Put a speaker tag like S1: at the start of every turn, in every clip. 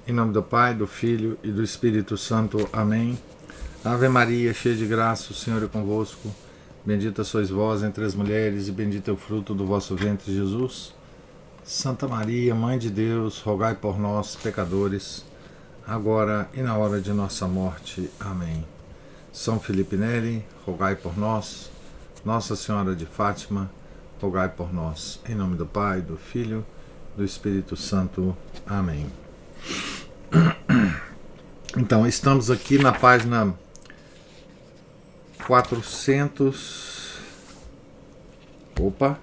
S1: Em nome do Pai, do Filho e do Espírito Santo. Amém. Ave Maria, cheia de graça, o Senhor é convosco. Bendita sois vós entre as mulheres, e bendito é o fruto do vosso ventre, Jesus. Santa Maria, Mãe de Deus, rogai por nós, pecadores, agora e na hora de nossa morte. Amém. São Felipe Neri, rogai por nós. Nossa Senhora de Fátima, rogai por nós. Em nome do Pai, do Filho e do Espírito Santo. Amém. Então, estamos aqui na página 400. Opa!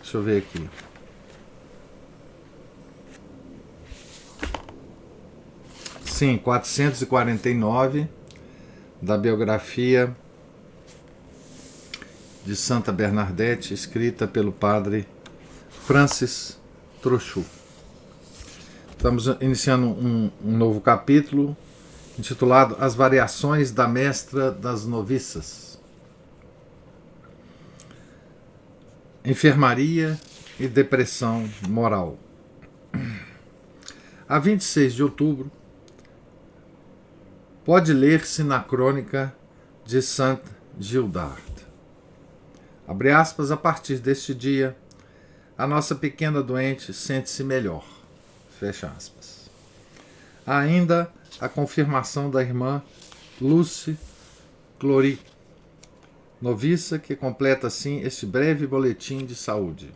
S1: Deixa eu ver aqui. Sim, 449 da biografia de Santa Bernadette, escrita pelo padre Francis Trochu. Estamos iniciando um novo capítulo intitulado As Variações da Mestra das Noviças. Enfermaria e depressão moral. A 26 de outubro, pode ler-se na crônica de Saint Gildard. Abre aspas, a partir deste dia, a nossa pequena doente sente-se melhor. Fecha aspas. Há ainda a confirmação da irmã Lucy Clory, noviça, que completa assim este breve boletim de saúde.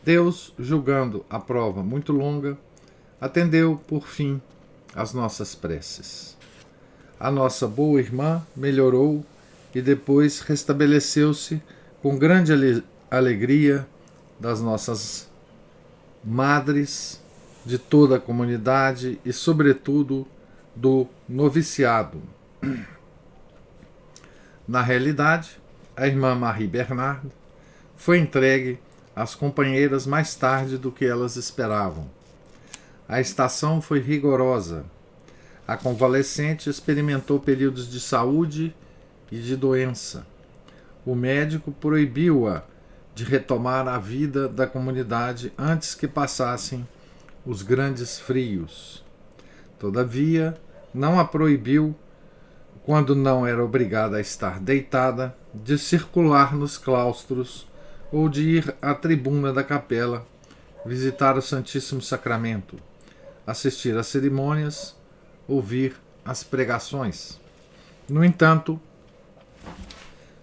S1: Deus, julgando a prova muito longa, atendeu, por fim, às nossas preces. A nossa boa irmã melhorou e depois restabeleceu-se com grande alegria das nossas madres, de toda a comunidade e, sobretudo, do noviciado. Na realidade, a irmã Marie Bernard foi entregue às companheiras mais tarde do que elas esperavam. A estação foi rigorosa. A convalescente experimentou períodos de saúde e de doença. O médico proibiu-a de retomar a vida da comunidade antes que passassem os grandes frios. Todavia, não a proibiu, quando não era obrigada a estar deitada, de circular nos claustros ou de ir à tribuna da capela, visitar o Santíssimo Sacramento, assistir às cerimônias, ouvir as pregações. No entanto,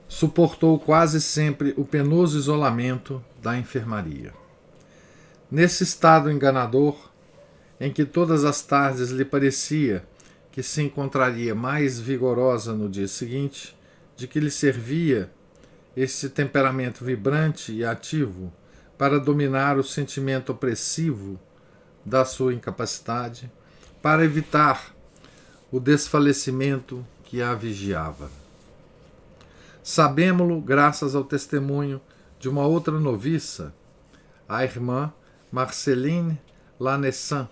S1: suportou quase sempre o penoso isolamento da enfermaria. Nesse estado enganador, em que todas as tardes lhe parecia que se encontraria mais vigorosa no dia seguinte, de que lhe servia esse temperamento vibrante e ativo para dominar o sentimento opressivo da sua incapacidade, para evitar o desfalecimento que a vigiava. Sabemo-lo graças ao testemunho de uma outra noviça, a irmã Marceline Lanessan,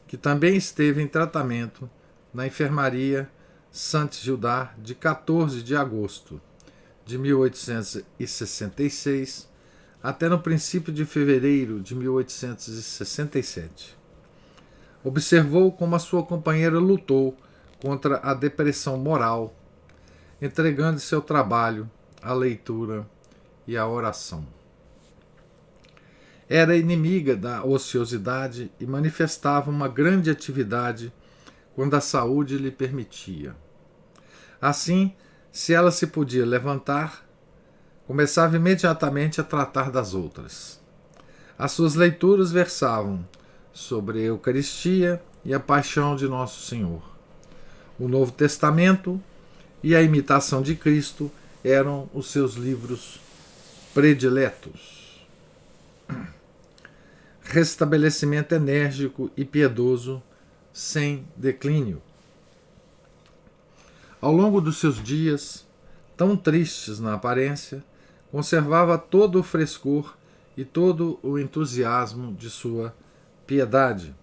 S1: que também esteve em tratamento na enfermaria Saint-Gildard de 14 de agosto de 1866 até no princípio de fevereiro de 1867. Observou como a sua companheira lutou contra a depressão moral, entregando-se ao trabalho, à leitura e à oração. Era inimiga da ociosidade e manifestava uma grande atividade quando a saúde lhe permitia. Assim, se ela se podia levantar, começava imediatamente a tratar das outras. As suas leituras versavam sobre a Eucaristia e a Paixão de Nosso Senhor. O Novo Testamento e a Imitação de Cristo eram os seus livros prediletos. Restabelecimento enérgico e piedoso, sem declínio. Ao longo dos seus dias, tão tristes na aparência, conservava todo o frescor e todo o entusiasmo de sua piedade.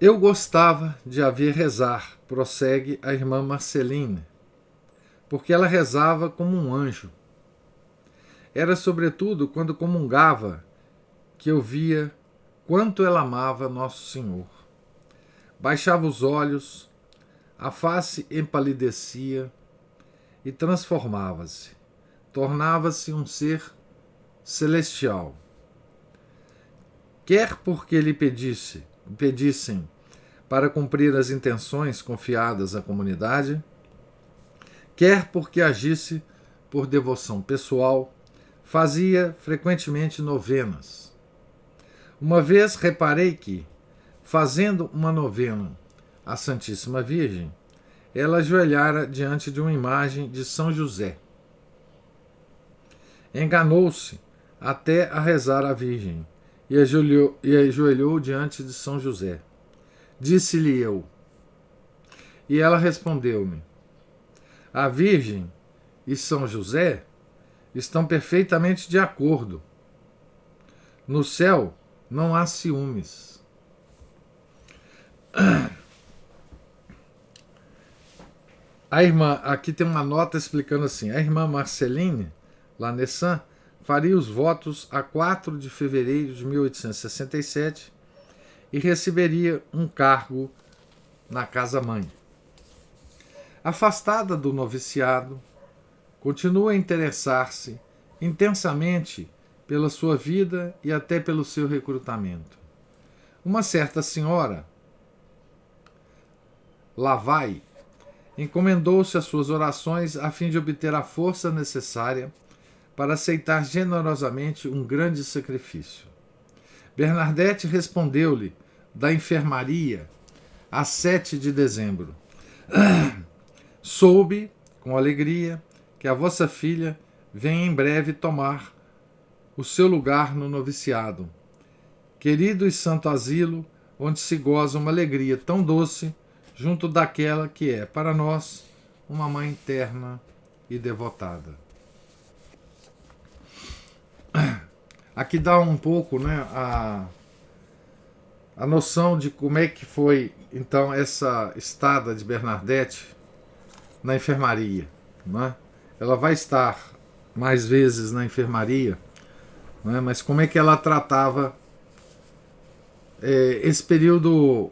S1: Eu gostava de a ver rezar, prossegue a irmã Marceline, porque ela rezava como um anjo. Era sobretudo quando comungava que eu via quanto ela amava Nosso Senhor. Baixava os olhos, a face empalidecia e transformava-se, tornava-se um ser celestial. Quer porque lhe pedissem para cumprir as intenções confiadas à comunidade, quer porque agisse por devoção pessoal, fazia frequentemente novenas. Uma vez reparei que, fazendo uma novena à Santíssima Virgem, ela ajoelhara diante de uma imagem de São José. Enganou-se até a rezar à Virgem e ajoelhou diante de São José. Disse-lhe eu, e ela respondeu-me: a Virgem e São José estão perfeitamente de acordo. No céu não há ciúmes. A irmã, aqui tem uma nota explicando assim: a irmã Marceline Lanessan faria os votos a 4 de fevereiro de 1867 e receberia um cargo na casa-mãe. Afastada do noviciado, continua a interessar-se intensamente pela sua vida e até pelo seu recrutamento. Uma certa senhora, Lavai, encomendou-se às suas orações a fim de obter a força necessária para aceitar generosamente um grande sacrifício. Bernadette respondeu-lhe da enfermaria a 7 de dezembro. Soube, com alegria, que a vossa filha vem em breve tomar o seu lugar no noviciado. Querido e santo asilo, onde se goza uma alegria tão doce, junto daquela que é, para nós, uma mãe terna e devotada. Aqui dá um pouco, né, a noção de como é que foi, então, essa estada de Bernadette na enfermaria. Né? Ela vai estar mais vezes na enfermaria, né, mas como é que ela tratava esse período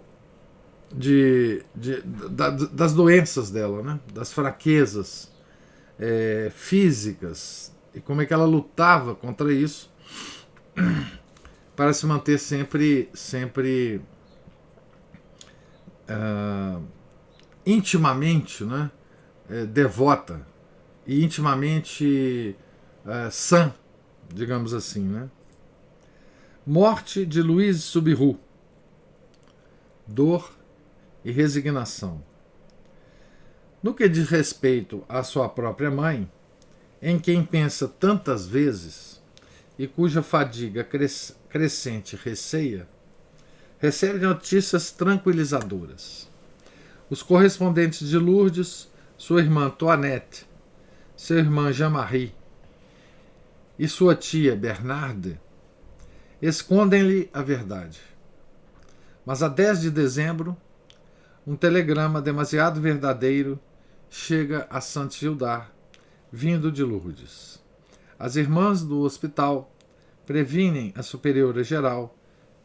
S1: das doenças dela, né? Das fraquezas físicas, e como é que ela lutava contra isso para se manter sempre intimamente, né? Devota e intimamente sã, digamos assim. Né? Morte de Louise Subiru. Dor e resignação. No que diz respeito à sua própria mãe, em quem pensa tantas vezes e cuja fadiga crescente receia, recebe notícias tranquilizadoras. Os correspondentes de Lourdes, sua irmã Toinette, seu irmão Jean-Marie e sua tia Bernarde, escondem-lhe a verdade. Mas a 10 de dezembro, um telegrama demasiado verdadeiro chega a Saint-Gildard, vindo de Lourdes. As irmãs do hospital previnem a superiora geral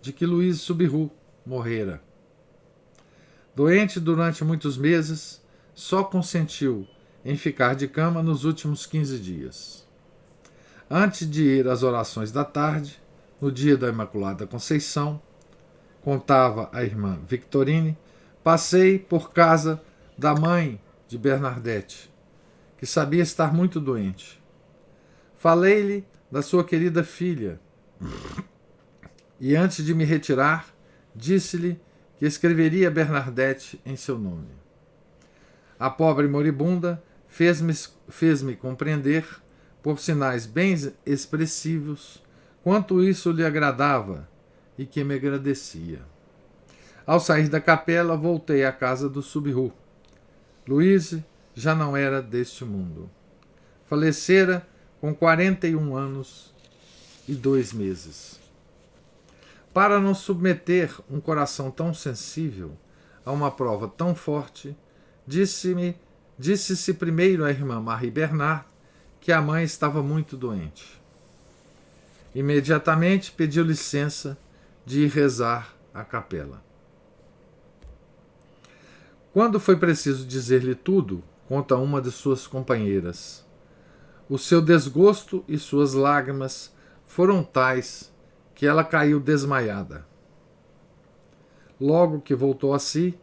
S1: de que Louise Subiru morrera. Doente durante muitos meses, só consentiu em ficar de cama nos últimos 15 dias. Antes de ir às orações da tarde, no dia da Imaculada Conceição, contava a irmã Victorine, passei por casa da mãe de Bernadette, que sabia estar muito doente. Falei-lhe da sua querida filha e, antes de me retirar, disse-lhe que escreveria Bernadette em seu nome. A pobre moribunda fez-me compreender, por sinais bem expressivos, quanto isso lhe agradava e que me agradecia. Ao sair da capela, voltei à casa do Subiru. Louise já não era deste mundo. Falecera com 41 anos e 2 meses. Para não submeter um coração tão sensível a uma prova tão forte, disse-se primeiro à irmã Marie Bernard que a mãe estava muito doente. Imediatamente pediu licença de ir rezar à capela. Quando foi preciso dizer-lhe tudo, conta uma de suas companheiras, o seu desgosto e suas lágrimas foram tais que ela caiu desmaiada. Logo que voltou a si,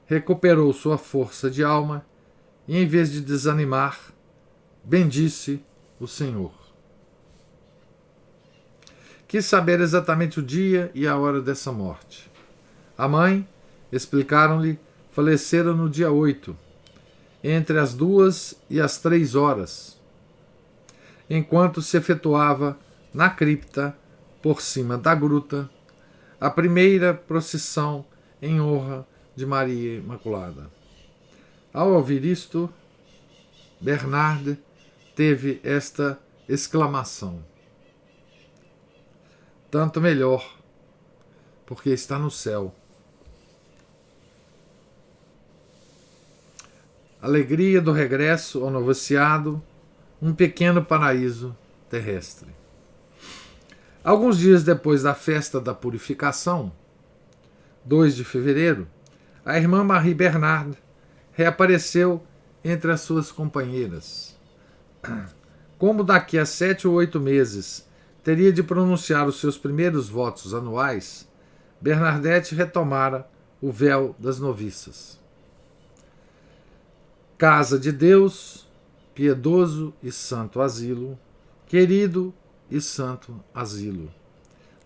S1: recuperou sua força de alma e, em vez de desanimar, bendisse o Senhor. Quis saber exatamente o dia e a hora dessa morte. A mãe, explicaram-lhe, falecera no dia 8, entre as 2 e as 3 horas, enquanto se efetuava na cripta, por cima da gruta, a primeira procissão em honra de Maria Imaculada. Ao ouvir isto, Bernard teve esta exclamação: tanto melhor, porque está no céu. Alegria do regresso ao noviciado, um pequeno paraíso terrestre. Alguns dias depois da festa da purificação, 2 de fevereiro, a irmã Marie Bernard reapareceu entre as suas companheiras. Como daqui a 7 ou 8 meses teria de pronunciar os seus primeiros votos anuais, Bernadette retomara o véu das noviças. Casa de Deus, piedoso e santo asilo, querido e santo asilo.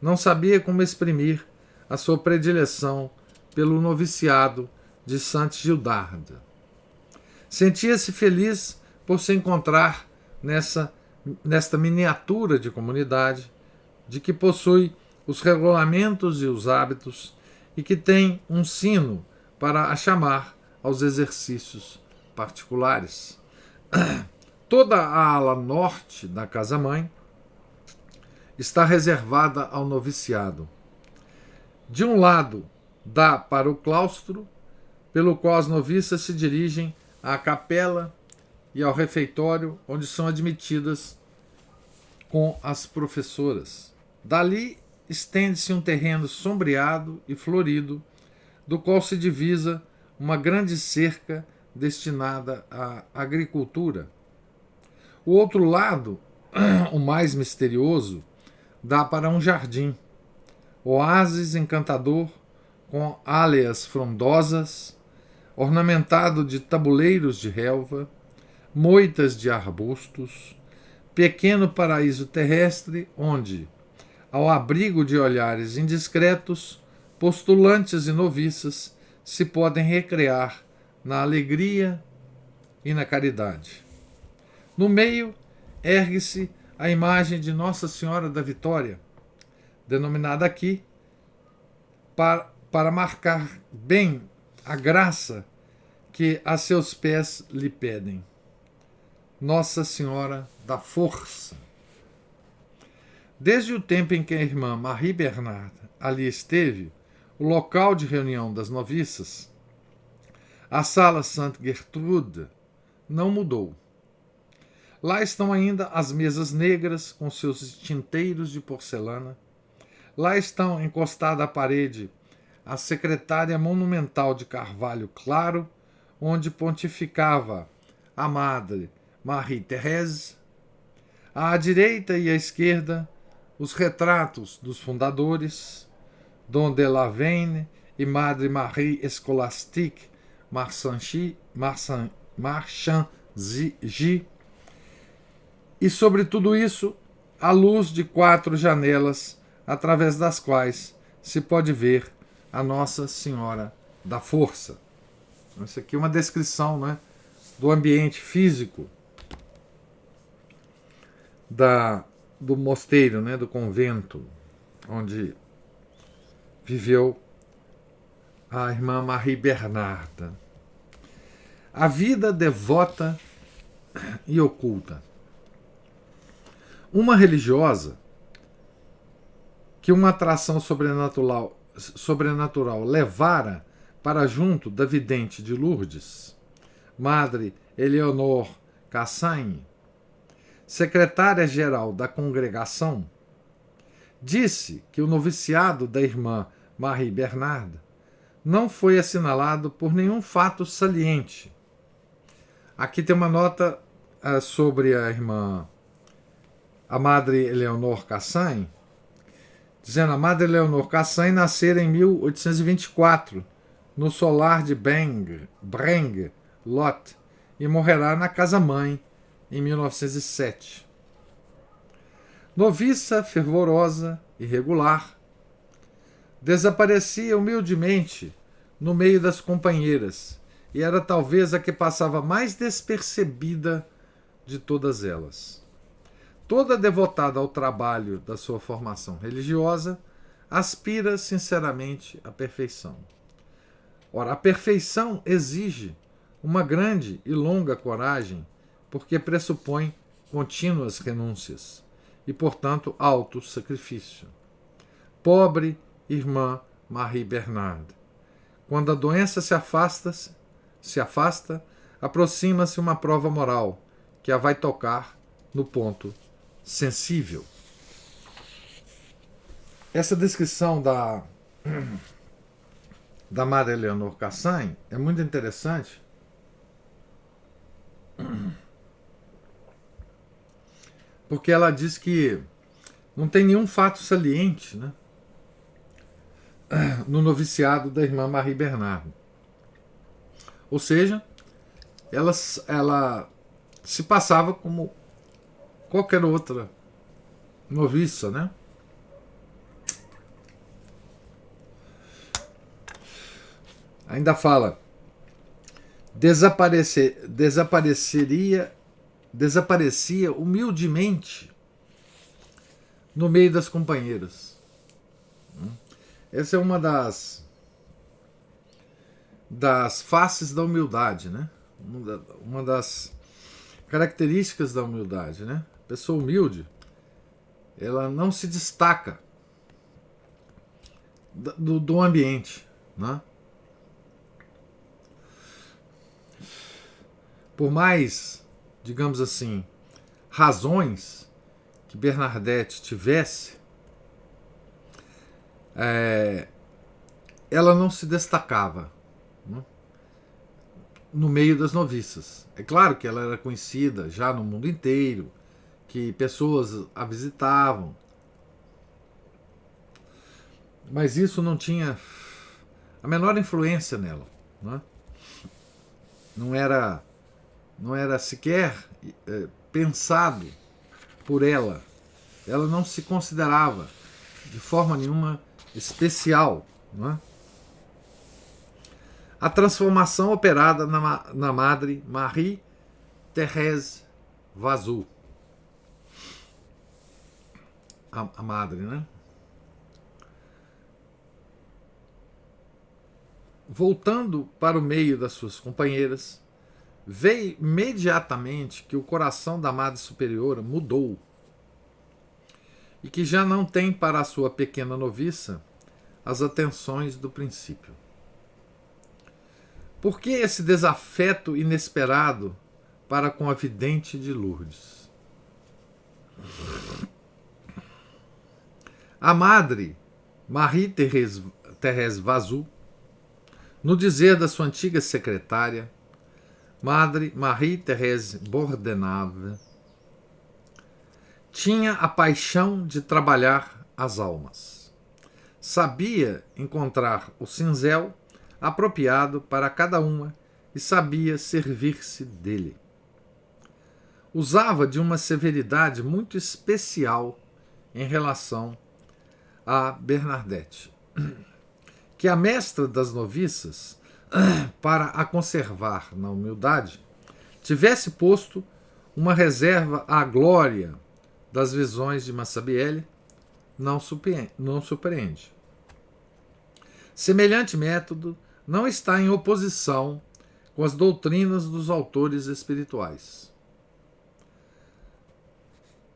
S1: Não sabia como exprimir a sua predileção pelo noviciado de Sainte Gildarde. Sentia-se feliz por se encontrar nesta miniatura de comunidade, de que possui os regulamentos e os hábitos e que tem um sino para a chamar aos exercícios particulares. Toda a ala norte da casa-mãe está reservada ao noviciado. De um lado, dá para o claustro, pelo qual as noviças se dirigem à capela e ao refeitório, onde são admitidas com as professoras. Dali estende-se um terreno sombreado e florido, do qual se divisa uma grande cerca destinada à agricultura. O outro lado, o mais misterioso, dá para um jardim, oásis encantador com áleas frondosas, ornamentado de tabuleiros de relva, moitas de arbustos, pequeno paraíso terrestre onde, ao abrigo de olhares indiscretos, postulantes e noviças se podem recrear na alegria e na caridade. No meio, ergue-se a imagem de Nossa Senhora da Vitória, denominada aqui para marcar bem a graça que a seus pés lhe pedem. Nossa Senhora da Força. Desde o tempo em que a irmã Marie Bernard ali esteve, o local de reunião das noviças, a sala Sainte Gertrude, não mudou. Lá estão ainda as mesas negras com seus tinteiros de porcelana. Lá estão, encostada à parede, a secretária monumental de carvalho claro, onde pontificava a madre Marie-Thérèse. À direita e à esquerda, os retratos dos fundadores, Dom de Laveyne e Madre Marie Scolastique Marchangy, e sobre tudo isso, a luz de 4 janelas, através das quais se pode ver a Nossa Senhora da Força. Isso aqui é uma descrição, né, do ambiente físico do mosteiro, né, do convento, onde viveu a irmã Marie Bernard. A vida devota e oculta. Uma religiosa que uma atração sobrenatural levara para junto da vidente de Lourdes, Madre Eleonore Cassagne, secretária-geral da congregação, disse que o noviciado da irmã Marie Bernard não foi assinalado por nenhum fato saliente. Aqui tem uma nota sobre a irmã, a Madre Eleonore Cassagne, dizendo: a Madre Eleonore Cassagne nascera em 1824, no solar de Breng, Lot, e morrerá na casa-mãe em 1907. Noviça, fervorosa e regular, desaparecia humildemente no meio das companheiras e era talvez a que passava mais despercebida de todas elas. Toda devotada ao trabalho da sua formação religiosa, aspira sinceramente à perfeição. Ora, a perfeição exige uma grande e longa coragem, porque pressupõe contínuas renúncias e, portanto, alto sacrifício. Pobre irmã Marie Bernard, quando a doença se afasta, aproxima-se uma prova moral que a vai tocar no ponto sensível. Essa descrição da Madre Eleonore Cassagne é muito interessante, porque ela diz que não tem nenhum fato saliente, né, no noviciado da irmã Marie Bernard. Ou seja, ela se passava como qualquer outra noviça, né? Ainda fala: desaparecia humildemente no meio das companheiras. Essa é uma das faces da humildade, né? Uma das características da humildade, né? A pessoa humilde, ela não se destaca do ambiente, né? Por mais, digamos assim, razões que Bernadette tivesse, ela não se destacava, né, no meio das noviças. É claro que ela era conhecida já no mundo inteiro, que pessoas a visitavam, mas isso não tinha a menor influência nela, né? Não era sequer pensado por ela. Ela não se considerava de forma nenhuma especial, não é? A transformação operada na Madre Marie-Thérèse Vazoux, a madre, né? Voltando para o meio das suas companheiras, veio imediatamente que o coração da Madre Superiora mudou e que já não tem para a sua pequena noviça as atenções do princípio. Por que esse desafeto inesperado para com a vidente de Lourdes? A Madre Marie-Thérèse Vazoux, no dizer da sua antiga secretária, Madre Marie-Thérèse Bordenave, tinha a paixão de trabalhar as almas. Sabia encontrar o cinzel apropriado para cada uma e sabia servir-se dele. Usava de uma severidade muito especial em relação a Bernadette, que a mestra das noviças, para a conservar na humildade, tivesse posto uma reserva à glória das visões de Massabielle, não surpreende. Semelhante método não está em oposição com as doutrinas dos autores espirituais.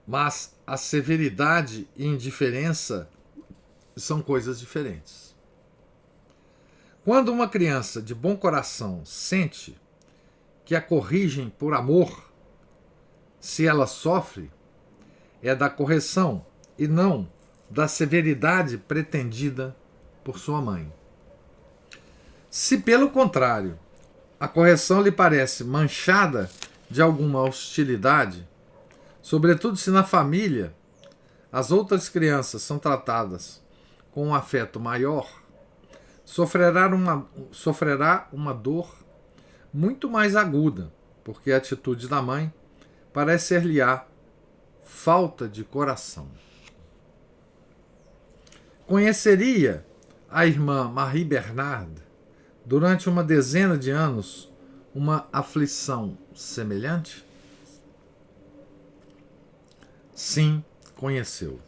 S1: Mas a severidade e indiferença são coisas diferentes. Quando uma criança de bom coração sente que a corrigem por amor, se ela sofre, é da correção e não da severidade pretendida por sua mãe. Se, pelo contrário, a correção lhe parece manchada de alguma hostilidade, sobretudo se na família as outras crianças são tratadas com um afeto maior, sofrerá uma dor muito mais aguda, porque a atitude da mãe parece ser-lhe-á falta de coração. Conheceria a irmã Marie Bernard, durante uma dezena de anos, uma aflição semelhante? Sim, conheceu.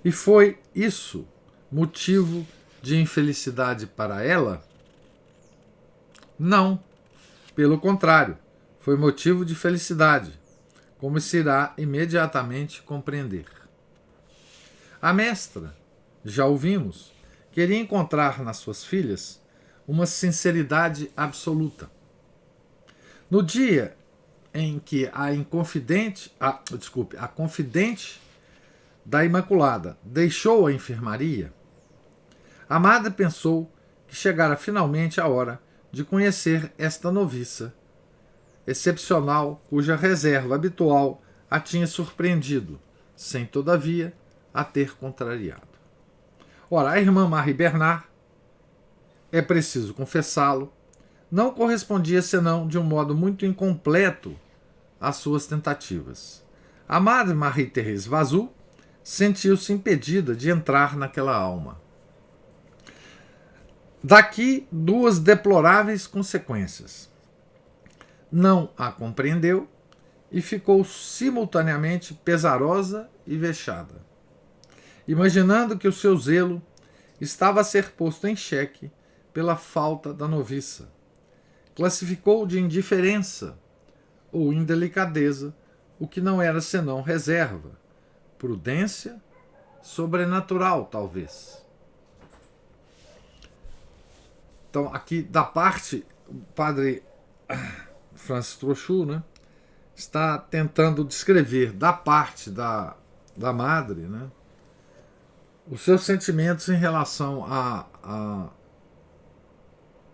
S1: E foi isso motivo de infelicidade para ela? Não. Pelo contrário, foi motivo de felicidade, como se irá imediatamente compreender. A mestra, já ouvimos, queria encontrar nas suas filhas uma sinceridade absoluta. No dia em que a confidente da Imaculada deixou a enfermaria, a madre pensou que chegara finalmente a hora de conhecer esta noviça excepcional, cuja reserva habitual a tinha surpreendido, sem todavia a ter contrariado. Ora, a irmã Marie Bernard, é preciso confessá-lo, não correspondia senão de um modo muito incompleto às suas tentativas. A madre Marie-Thérèse Vazou sentiu-se impedida de entrar naquela alma. Daqui duas deploráveis consequências. Não a compreendeu e ficou simultaneamente pesarosa e vexada, imaginando que o seu zelo estava a ser posto em xeque pela falta da noviça. Classificou de indiferença ou indelicadeza o que não era senão reserva, prudência sobrenatural, talvez. Então, aqui da parte, o padre Francis Trochu, né, está tentando descrever da parte da madre, né, os seus sentimentos em relação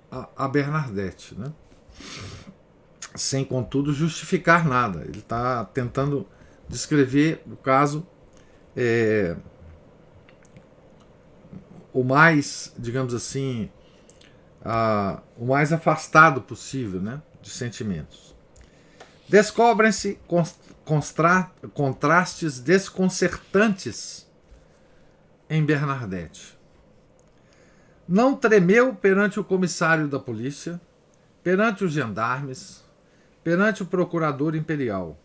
S1: a Bernadette, né, sem, contudo, justificar nada. Ele está tentando descrever o caso o mais, digamos assim, o mais afastado possível, né, de sentimentos. Descobrem-se contrastes desconcertantes em Bernadette. Não tremeu perante o comissário da polícia, perante os gendarmes, perante o procurador imperial.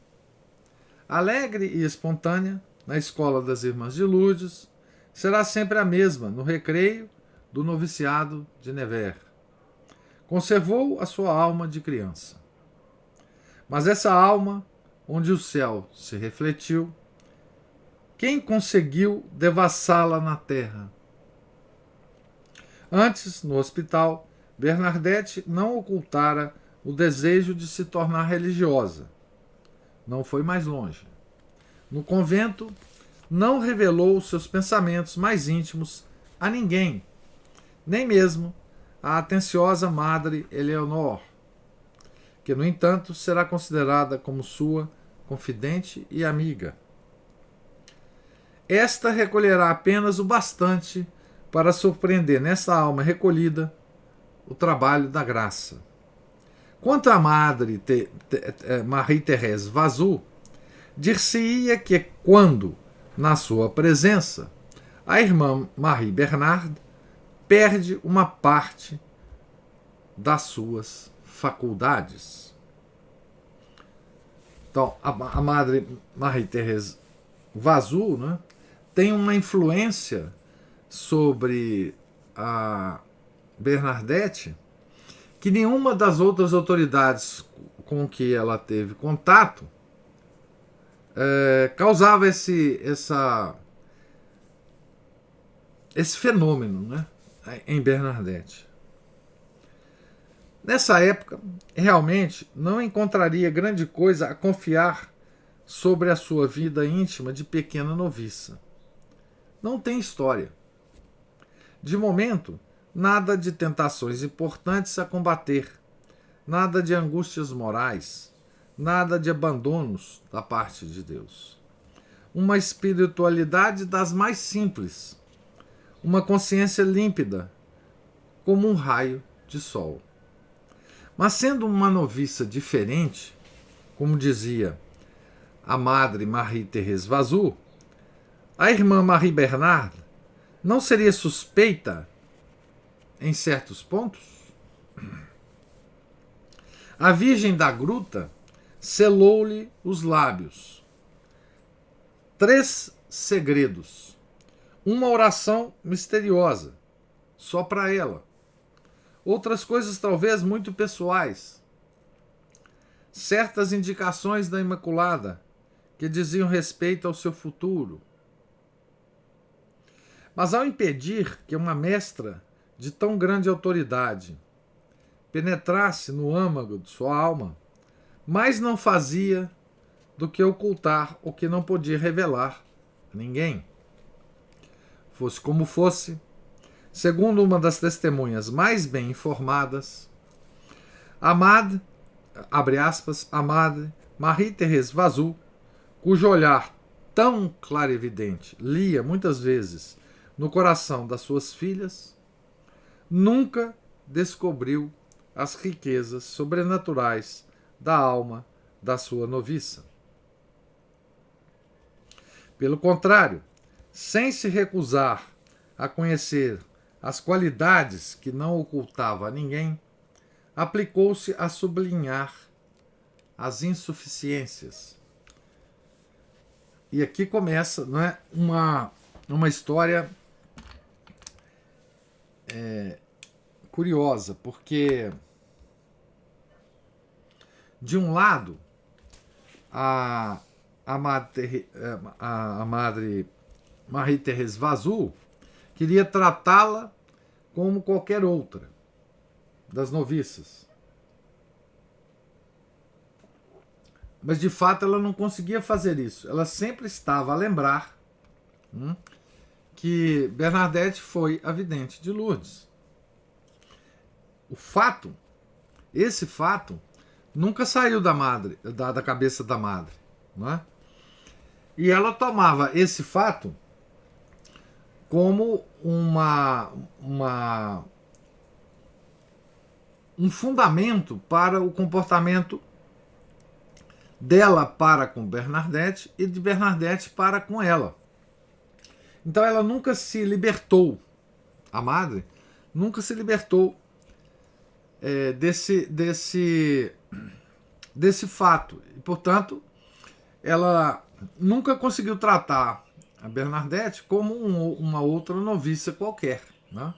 S1: Alegre e espontânea, na escola das Irmãs de Lourdes, será sempre a mesma no recreio do noviciado de Nevers. Conservou a sua alma de criança. Mas essa alma, onde o céu se refletiu, quem conseguiu devassá-la na terra? Antes, no hospital, Bernadette não ocultara o desejo de se tornar religiosa. Não foi mais longe. No convento, não revelou seus pensamentos mais íntimos a ninguém, nem mesmo a atenciosa madre Eleonor, que, no entanto, será considerada como sua confidente e amiga. Esta recolherá apenas o bastante para surpreender nessa alma recolhida o trabalho da graça. Quanto à madre Marie-Thérèse Vazou, dir-se-ia que quando, na sua presença, a irmã Marie Bernard perde uma parte das suas faculdades. Então, a madre Marie-Thérèse Vazou, né, tem uma influência sobre a Bernadette que nenhuma das outras autoridades com que ela teve contato causava esse fenômeno, né, em Bernadette. Nessa época, realmente não encontraria grande coisa a confiar sobre a sua vida íntima de pequena noviça. não tem história. De momento, nada de tentações importantes a combater, nada de angústias morais, nada de abandonos da parte de Deus. Uma espiritualidade das mais simples, uma consciência límpida, como um raio de sol. Mas sendo uma noviça diferente, como dizia a madre Marie-Thérèse Vazou, a irmã Marie Bernard não seria suspeita em certos pontos? A Virgem da Gruta selou-lhe os lábios. 3 segredos. Uma oração misteriosa, só para ela. Outras coisas talvez muito pessoais. Certas indicações da Imaculada que diziam respeito ao seu futuro. Mas ao impedir que uma mestra de tão grande autoridade penetrasse no âmago de sua alma, mais não fazia do que ocultar o que não podia revelar a ninguém. Fosse como fosse, segundo uma das testemunhas mais bem informadas, a madre Marie-Thérèse Vazou, cujo olhar tão clarividente lia muitas vezes no coração das suas filhas, nunca descobriu as riquezas sobrenaturais da alma da sua noviça. Pelo contrário, sem se recusar a conhecer as qualidades que não ocultava a ninguém, aplicou-se a sublinhar as insuficiências. E aqui começa, não é, uma história curiosa, porque de um lado a madre Marie-Thérèse Vazou queria tratá-la como qualquer outra das noviças. Mas de fato ela não conseguia fazer isso. Ela sempre estava a lembrar que Bernadette foi a vidente de Lourdes. Esse fato, nunca saiu da cabeça da madre. Não é? E ela tomava esse fato como um fundamento para o comportamento dela para com Bernadette e de Bernadette para com ela. Então ela nunca se libertou, a madre nunca se libertou desse fato. E, portanto, ela nunca conseguiu tratar a Bernadette como uma outra noviça qualquer. Né?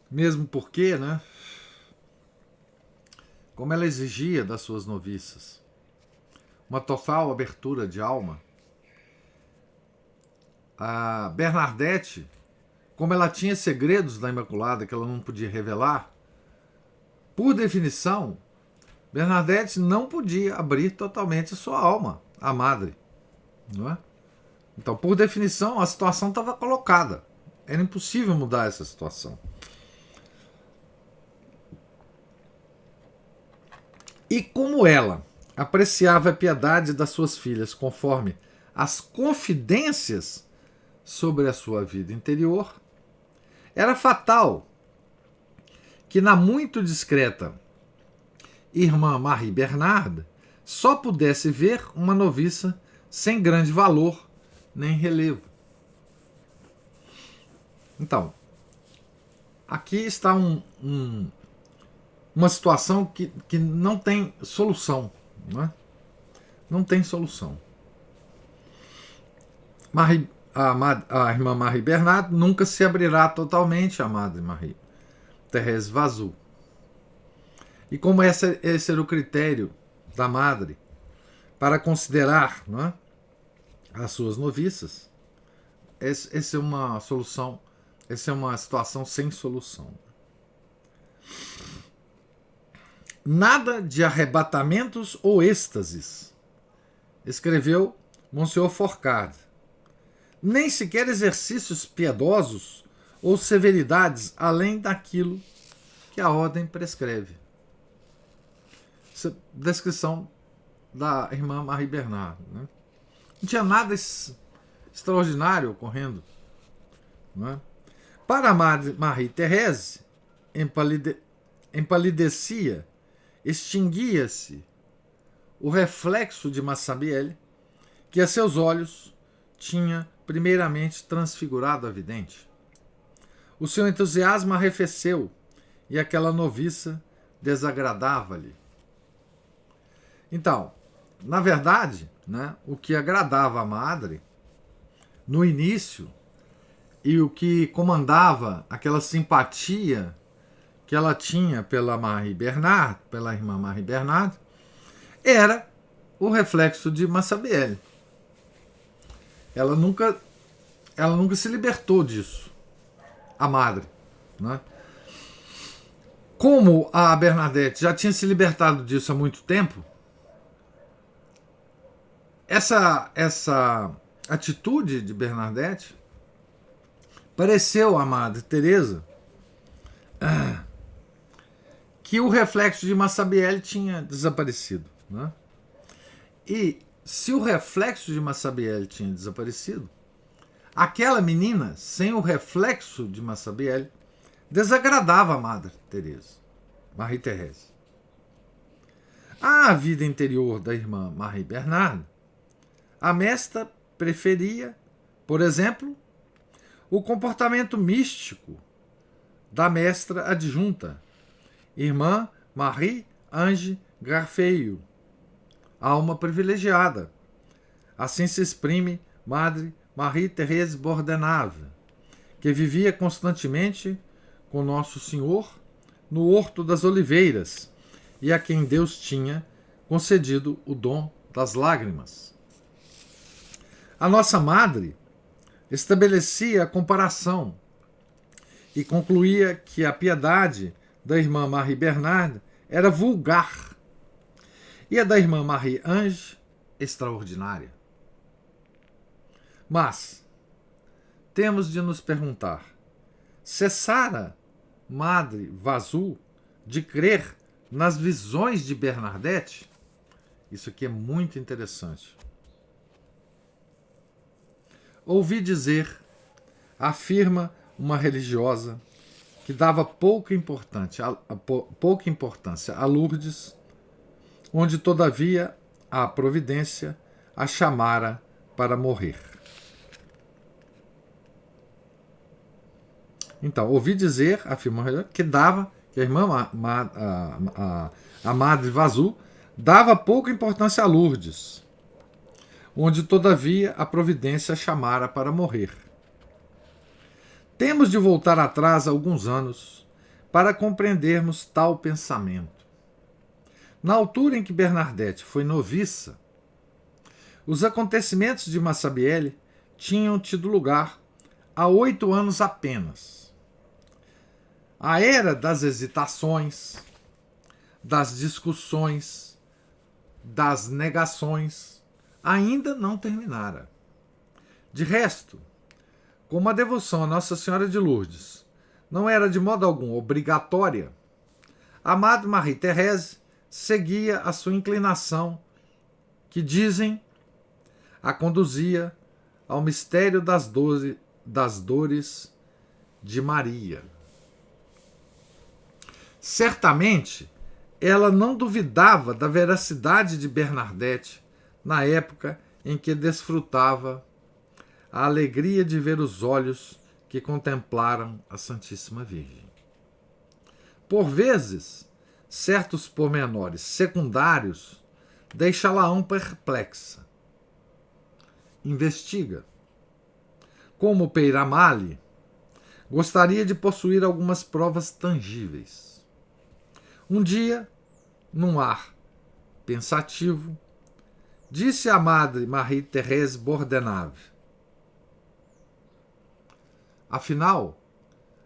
S1: Mesmo porque, né, como ela exigia das suas noviças uma total abertura de alma, a Bernadette, como ela tinha segredos da Imaculada que ela não podia revelar, por definição, Bernadette não podia abrir totalmente sua alma à madre. Não é? Então, por definição, a situação estava colocada. Era impossível mudar essa situação. E como ela apreciava a piedade das suas filhas conforme as confidências sobre a sua vida interior, era fatal que na muito discreta irmã Marie Bernard só pudesse ver uma noviça sem grande valor nem relevo. Então, aqui está uma situação que não tem solução. Não é? Não tem solução. A irmã Marie Bernard nunca se abrirá totalmente à madre Marie-Thérèse Vazou. E como esse era o critério da madre para considerar, não é, as suas noviças, essa é uma solução, essa é uma situação sem solução. Nada de arrebatamentos ou êxtases escreveu Monsieur Fourcade, nem sequer exercícios piedosos ou severidades além daquilo que a ordem prescreve. Essa descrição da irmã Marie Bernard. Né? Não tinha nada extraordinário ocorrendo. Né? Para Marie-Thérèse, empalidecia, extinguia-se o reflexo de Massabielle, que a seus olhos tinha primeiramente transfigurado a vidente. O seu entusiasmo arrefeceu e aquela noviça desagradava-lhe. Então, na verdade, né, o que agradava a madre no início e o que comandava aquela simpatia que ela tinha pela Marie Bernard, pela irmã Marie Bernard, era o reflexo de Massabielle. Ela nunca se libertou disso, a madre. Né? Como a Bernadette já tinha se libertado disso há muito tempo, essa atitude de Bernadette pareceu à Madre Teresa que o reflexo de Massabielle tinha desaparecido. Né? E se o reflexo de Massabielle tinha desaparecido, aquela menina, sem o reflexo de Massabielle, desagradava a Madre Teresa, Marie-Thérèse. A vida interior da irmã Marie Bernard, a mestra preferia, por exemplo, o comportamento místico da mestra adjunta, irmã Marie-Ange Garfeil, alma privilegiada. Assim se exprime Madre Marie-Thérèse Bordenave, que vivia constantemente com Nosso Senhor no Horto das Oliveiras e a quem Deus tinha concedido o dom das lágrimas. A nossa madre estabelecia a comparação e concluía que a piedade da irmã Marie Bernard era vulgar e a da irmã Marie-Ange extraordinária. Mas temos de nos perguntar: cessara Madre Vazul de crer nas visões de Bernadette? Isso aqui é muito interessante. Ouvi dizer, afirma uma religiosa que dava pouca importância a Lourdes, onde todavia a providência a chamara para morrer. Então, ouvi dizer, afirma uma religiosa, que a irmã, a Madre Vazul, dava pouca importância a Lourdes, onde todavia a providência a chamara para morrer. Temos de voltar atrás alguns anos para compreendermos tal pensamento. Na altura em que Bernadette foi noviça, os acontecimentos de Massabielle tinham tido lugar há 8 anos apenas. A era das hesitações, das discussões, das negações ainda não terminara. De resto, como a devoção a Nossa Senhora de Lourdes não era de modo algum obrigatória, a Madre Marie-Thérèse seguia a sua inclinação, que dizem a conduzia ao mistério das dores de Maria. Certamente, ela não duvidava da veracidade de Bernadette na época em que desfrutava a alegria de ver os olhos que contemplaram a Santíssima Virgem. Por vezes, certos pormenores secundários deixá-la-ão perplexa. Investiga. Como Peyramale, gostaria de possuir algumas provas tangíveis. Um dia, num ar pensativo, disse a Madre Marie-Thérèse Bordenave: afinal,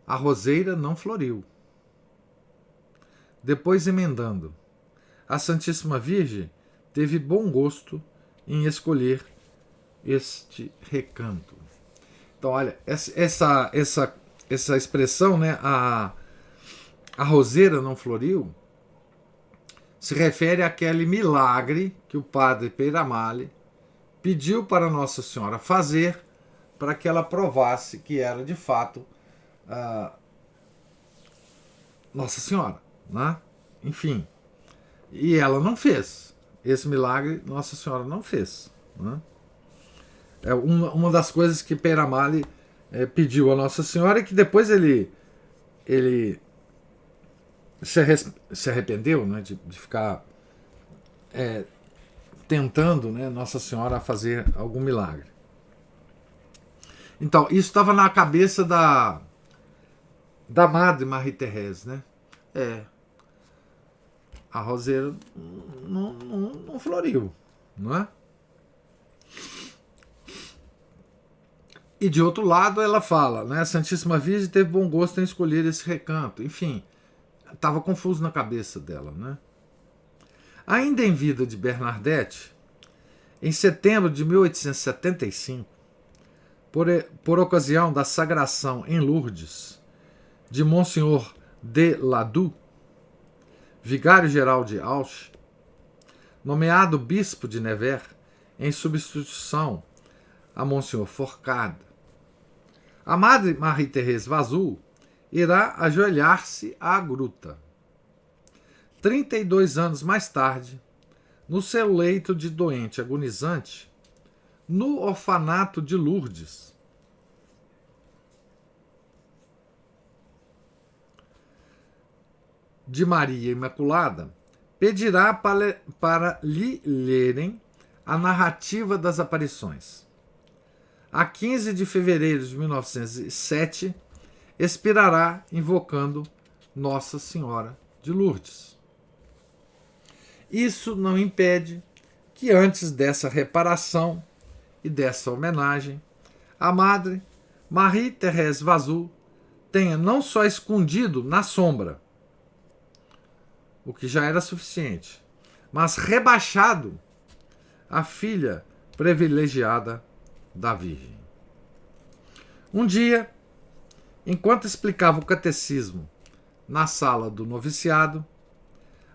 S1: a roseira não floriu. Depois, emendando: a Santíssima Virgem teve bom gosto em escolher este recanto. Então, olha, essa expressão, né, a roseira não floriu, se refere àquele milagre que o padre Peiramale pediu para Nossa Senhora fazer para que ela provasse que era de fato Nossa Senhora, né? Enfim, e ela não fez. Esse milagre Nossa Senhora não fez, né? É uma das coisas que Peiramale pediu a Nossa Senhora, e que depois ele se arrependeu, né, de ficar tentando, né, Nossa Senhora fazer algum milagre. Então, isso estava na cabeça da Madre Marie-Thérèse, né? A roseira não floriu, não é? E de outro lado ela fala, né? A Santíssima Virgem teve bom gosto em escolher esse recanto. Enfim, estava confuso na cabeça dela, né? Ainda em vida de Bernadette, em setembro de 1875, por ocasião da sagração em Lourdes de Monsenhor de Ladoux, vigário-geral de Auch, nomeado bispo de Nevers em substituição a Monsenhor Forcade, a Madre Marie-Thérèse Vazul irá ajoelhar-se à gruta. 32 anos mais tarde, no seu leito de doente agonizante, no orfanato de Lourdes, de Maria Imaculada, pedirá para lhe lerem a narrativa das aparições. A 15 de fevereiro de 1907, expirará invocando Nossa Senhora de Lourdes. Isso não impede que antes dessa reparação e dessa homenagem, a Madre Marie-Thérèse Vazul tenha não só escondido na sombra, o que já era suficiente, mas rebaixado a filha privilegiada da Virgem. Um dia, enquanto explicava o catecismo na sala do noviciado,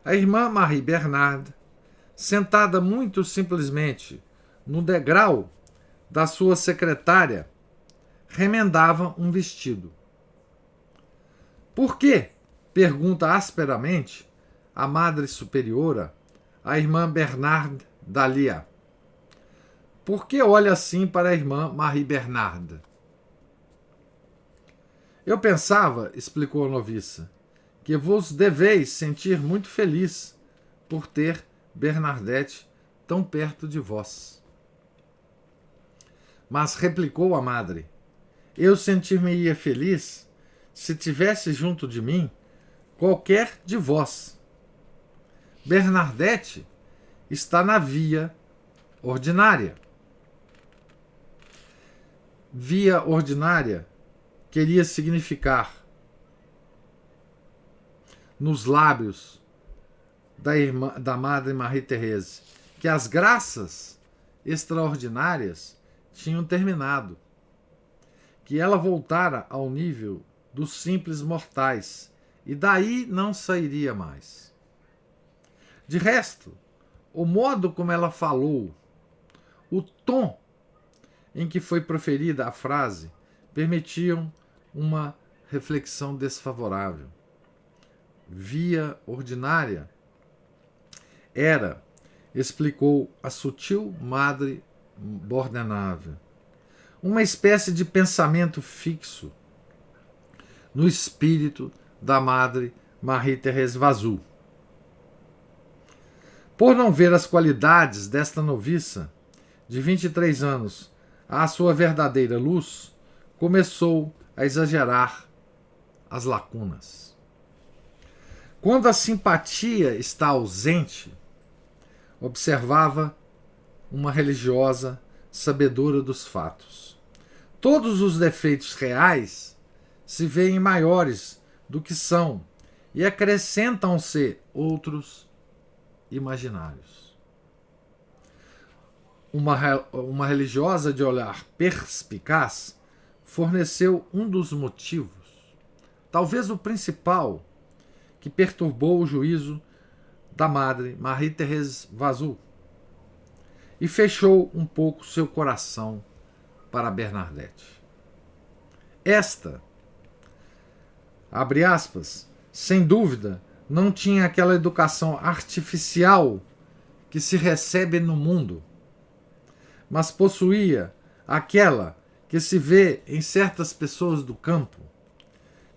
S1: a irmã Marie Bernard, sentada muito simplesmente no degrau da sua secretária, remendava um vestido. Por quê? Pergunta asperamente a Madre Superiora, a irmã Bernard Dalia. Por que olha assim para a irmã Marie Bernard? Eu pensava, explicou a noviça, que vos deveis sentir muito feliz por ter Bernadette tão perto de vós. Mas replicou a madre, eu sentir-me-ia feliz se tivesse junto de mim qualquer de vós. Bernadette está na via ordinária. Via ordinária queria significar, nos lábios da Madre Marie-Thérèse, que as graças extraordinárias tinham terminado, que ela voltara ao nível dos simples mortais e daí não sairia mais. De resto, o modo como ela falou, o tom em que foi proferida a frase, permitiam uma reflexão desfavorável. Via ordinária era, explicou a sutil Madre Bordenave, uma espécie de pensamento fixo no espírito da Madre Marie-Thérèse Vazul. Por não ver as qualidades desta noviça, de 23 anos, à sua verdadeira luz, começou a exagerar as lacunas. Quando a simpatia está ausente, observava uma religiosa sabedora dos fatos. Todos os defeitos reais se veem maiores do que são e acrescentam-se outros imaginários. uma religiosa de olhar perspicaz, forneceu um dos motivos, talvez o principal, que perturbou o juízo da madre Marie-Thérèse Vazou e fechou um pouco seu coração para Bernadette. Esta, abre aspas, sem dúvida, não tinha aquela educação artificial que se recebe no mundo, mas possuía aquela que se vê em certas pessoas do campo,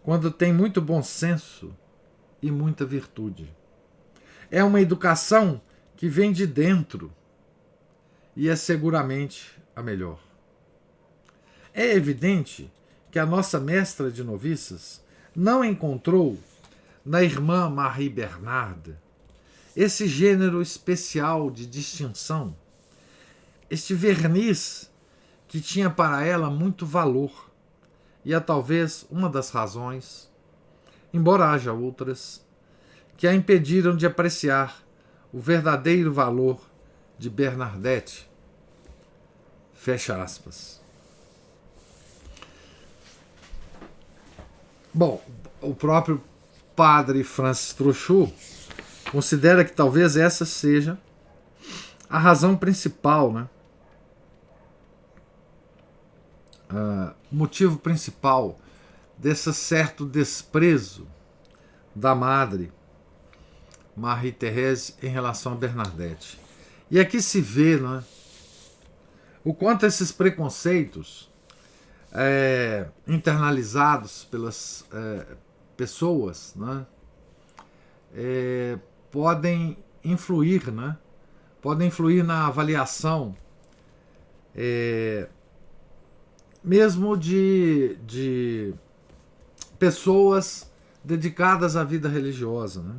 S1: quando tem muito bom senso e muita virtude. É uma educação que vem de dentro e é seguramente a melhor. É evidente que a nossa mestra de noviças não encontrou na irmã Marie Bernarde esse gênero especial de distinção, este verniz que tinha para ela muito valor, e é talvez uma das razões, embora haja outras, que a impediram de apreciar o verdadeiro valor de Bernadette. Fecha aspas. Bom, o próprio padre Francis Trochu considera que talvez essa seja a razão principal, né? O motivo principal desse certo desprezo da madre Marie-Thérèse em relação a Bernadette. E aqui se vê, né, o quanto esses preconceitos internalizados pelas pessoas, né, podem influir, né, podem influir na avaliação mesmo de pessoas dedicadas à vida religiosa, né?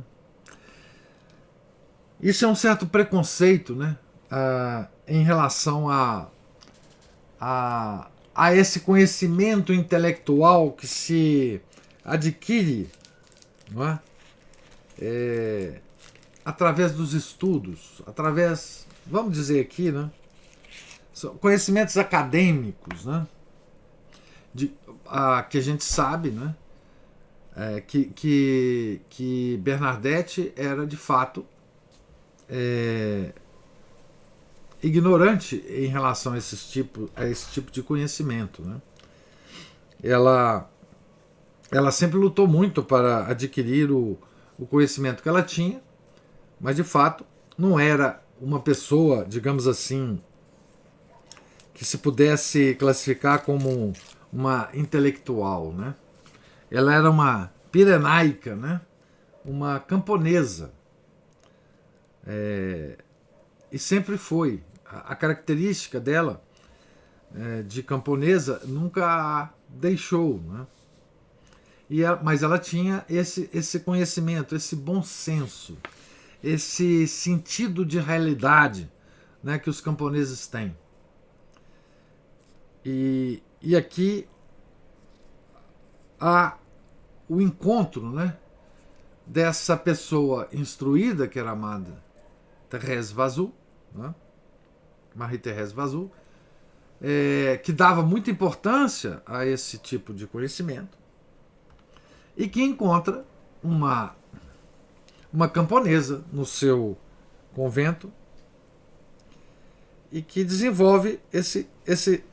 S1: Isso é um certo preconceito, né, em relação a esse conhecimento intelectual que se adquire, não é? Através dos estudos, através, vamos dizer aqui, né, conhecimentos acadêmicos, né, que a gente sabe, né, que Bernadette era de fato ignorante em relação a esse tipo de conhecimento, né? Ela sempre lutou muito para adquirir o conhecimento que ela tinha, mas de fato não era uma pessoa, digamos assim, que se pudesse classificar como uma intelectual, né? Ela era uma pirenaica, né? Uma camponesa. E sempre foi. A característica dela de camponesa nunca a deixou, né? Mas ela tinha esse conhecimento, esse bom senso, esse sentido de realidade, né, que os camponeses têm. E aqui há o encontro, né, dessa pessoa instruída, que era a amada Thérèse Vazou, né, Marie-Thérèse Vazou, que dava muita importância a esse tipo de conhecimento, e que encontra uma camponesa no seu convento e que desenvolve esse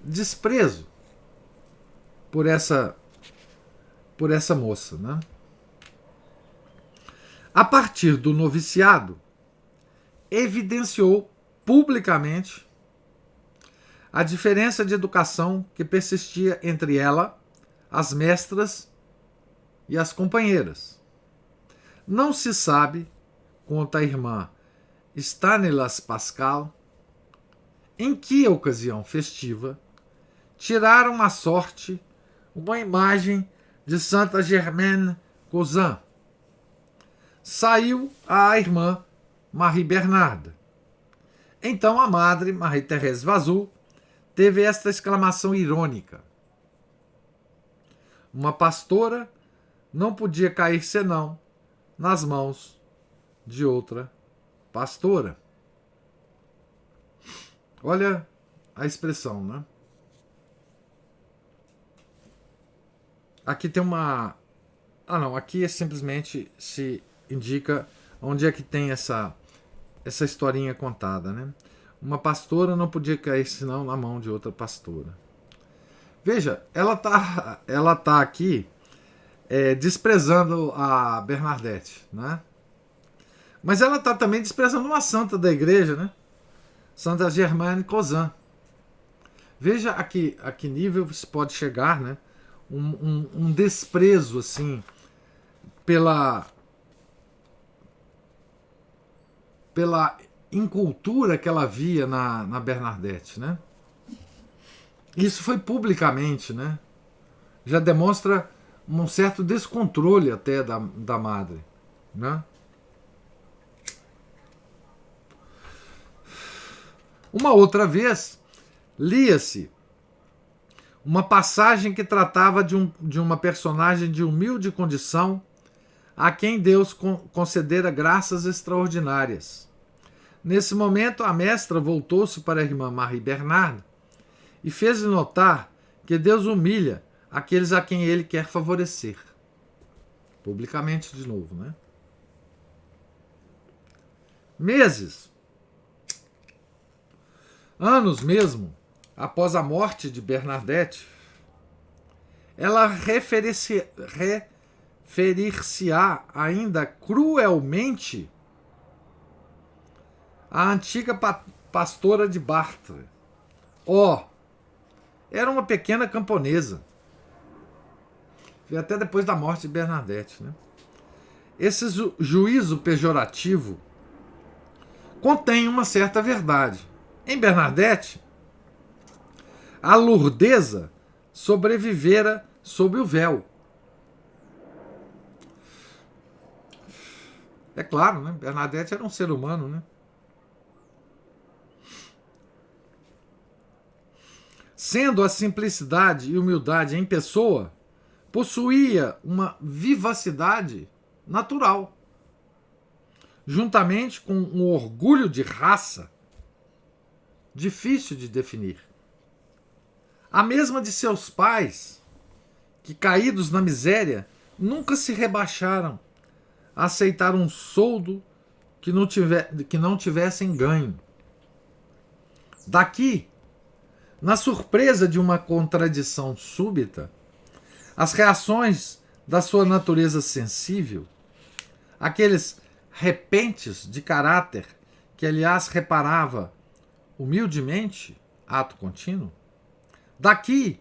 S1: desprezo por essa moça, né? A partir do noviciado, evidenciou publicamente a diferença de educação que persistia entre ela, as mestras e as companheiras. Não se sabe, conta a irmã Stanislas Pascal, em que ocasião festiva tiraram à sorte uma imagem de Santa Germaine Cousin. Saiu a irmã Marie Bernarde. Então a madre Marie-Thérèse Vazou teve esta exclamação irônica: uma pastora não podia cair senão nas mãos de outra pastora. Olha a expressão, né? Aqui tem uma... Ah, não. Aqui é simplesmente se indica onde é que tem essa historinha contada, né? Uma pastora não podia cair senão na mão de outra pastora. Veja, ela tá aqui desprezando a Bernadette, né? Mas ela tá também desprezando uma santa da igreja, né? Santa Germaine Cousin. Veja a que nível se pode chegar, né? Um desprezo assim pela incultura que ela via na Bernadette, né? Isso foi publicamente, né? Já demonstra um certo descontrole até da madre, né? Uma outra vez, lia-se uma passagem que tratava de uma personagem de humilde condição a quem Deus concedera graças extraordinárias. Nesse momento, a mestra voltou-se para a irmã Marie Bernard e fez-lhe notar que Deus humilha aqueles a quem ele quer favorecer. Publicamente de novo, né? Meses, anos mesmo, após a morte de Bernadette, ela referir-se-á ainda cruelmente à antiga pastora de Bartre. Era uma pequena camponesa. Até depois da morte de Bernadette, né? Esse juízo pejorativo contém uma certa verdade. Em Bernadette, a lourdeza sobrevivera sob o véu. É claro, né? Bernadette era um ser humano, né? Sendo a simplicidade e humildade em pessoa, possuía uma vivacidade natural, juntamente com um orgulho de raça difícil de definir. A mesma de seus pais, que caídos na miséria, nunca se rebaixaram a aceitar um soldo que não tivessem ganho. Daqui, na surpresa de uma contradição súbita, as reações da sua natureza sensível, aqueles repentes de caráter que, aliás, reparava humildemente, ato contínuo, daqui,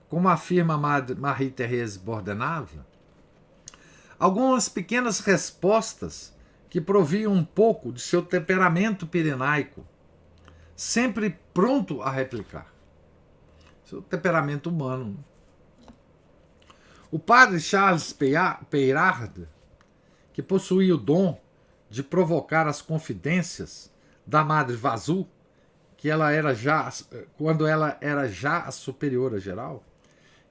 S1: como afirma Marie-Thérèse Bordenave, algumas pequenas respostas que proviam um pouco de seu temperamento pirenaico, sempre pronto a replicar. Seu temperamento humano. O padre Charles Peyrard, que possuía o dom de provocar as confidências da Madre Vazou, quando ela era já a superiora geral,